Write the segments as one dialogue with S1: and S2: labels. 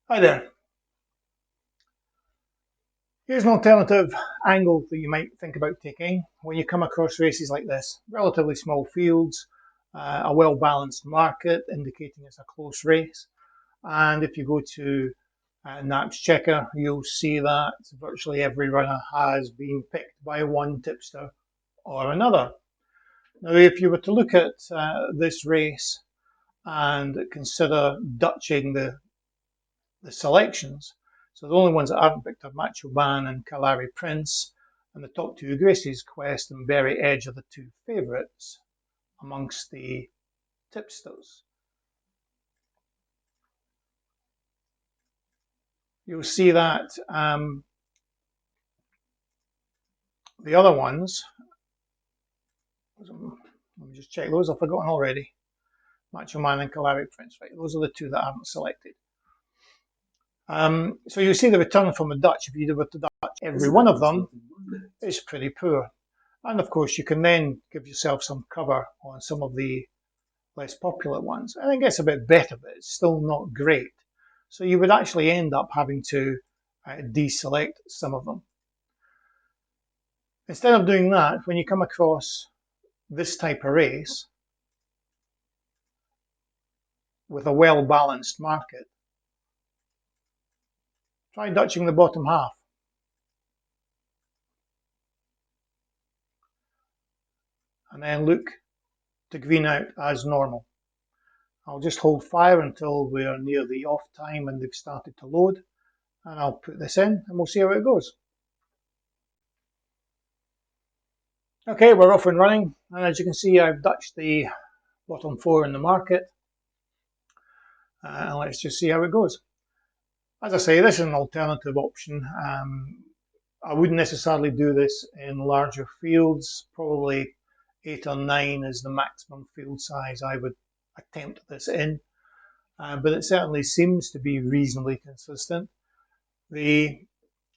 S1: Hi there. Here's an alternative angle that you might think about taking when you come across races like this. Relatively small fields, a well-balanced market indicating it's a close race. And if you go to Naps Checker, you'll see that virtually every runner has been picked by one tipster or another. Now, if you were to look at this race and consider Dutching the selections. So the only ones that haven't picked are Macho Man and Kalari Prince, and the top two, Gracie's Quest and Berry Edge, are the two favourites amongst the tipsters. You'll see that the other ones, let me just check those, I've forgotten already. Macho Man and Kalari Prince, right? Those are the two that I haven't selected. So you see the return from the Dutch, if you were to Dutch every one of them, is pretty poor. And of course, you can then give yourself some cover on some of the less popular ones. And it gets a bit better, but it's still not great. So you would actually end up having to deselect some of them. Instead of doing that, when you come across this type of race with a well-balanced market, try Dutching the bottom half. And then look to green out as normal. I'll just hold fire until we're near the off time and they've started to load, and I'll put this in and we'll see how it goes. Okay, we're off and running, and as you can see, I've Dutched the bottom four in the market, and let's just see how it goes. As I say, this is an alternative option. I wouldn't necessarily do this in larger fields. Probably 8 or 9 is the maximum field size I would attempt this in, but it certainly seems to be reasonably consistent. The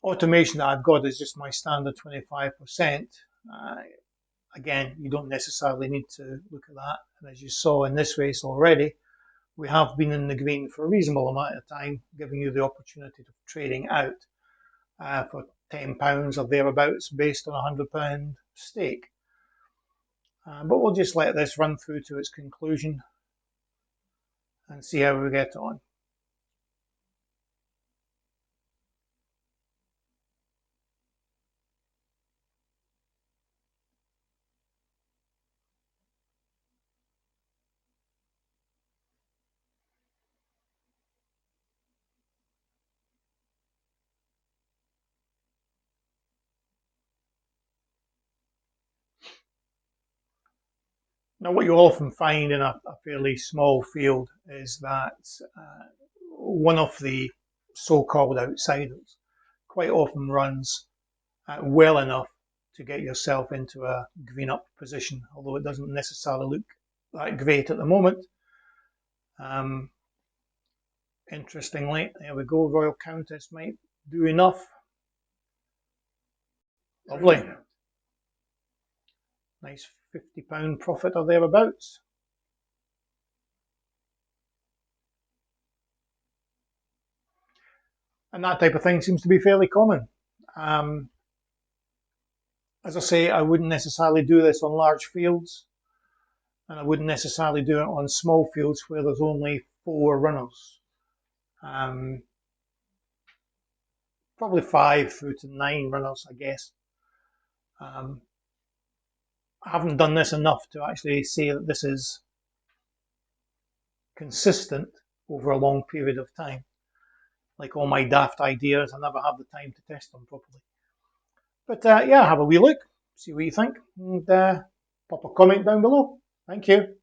S1: automation that I've got is just my standard 25%. Again, you don't necessarily need to look at that. And as you saw in this race already, we have been in the green for a reasonable amount of time, giving you the opportunity of trading out for £10 or thereabouts based on a £100 stake. But we'll just let this run through to its conclusion and see how we get on. Now, what you'll often find in a fairly small field is that one of the so-called outsiders quite often runs well enough to get yourself into a green up position, although it doesn't necessarily look that great at the moment. Interestingly, there we go, Royal Countess might do enough. Lovely. Nice £50 profit or thereabouts. And that type of thing seems to be fairly common. As I say, I wouldn't necessarily do this on large fields, and I wouldn't necessarily do it on small fields where there's only 4 runners. Probably 5 through to 9 runners, I guess. I haven't done this enough to actually say that this is consistent over a long period of time. Like all my daft ideas, I never have the time to test them properly. But yeah, have a wee look, see what you think, and pop a comment down below. Thank you.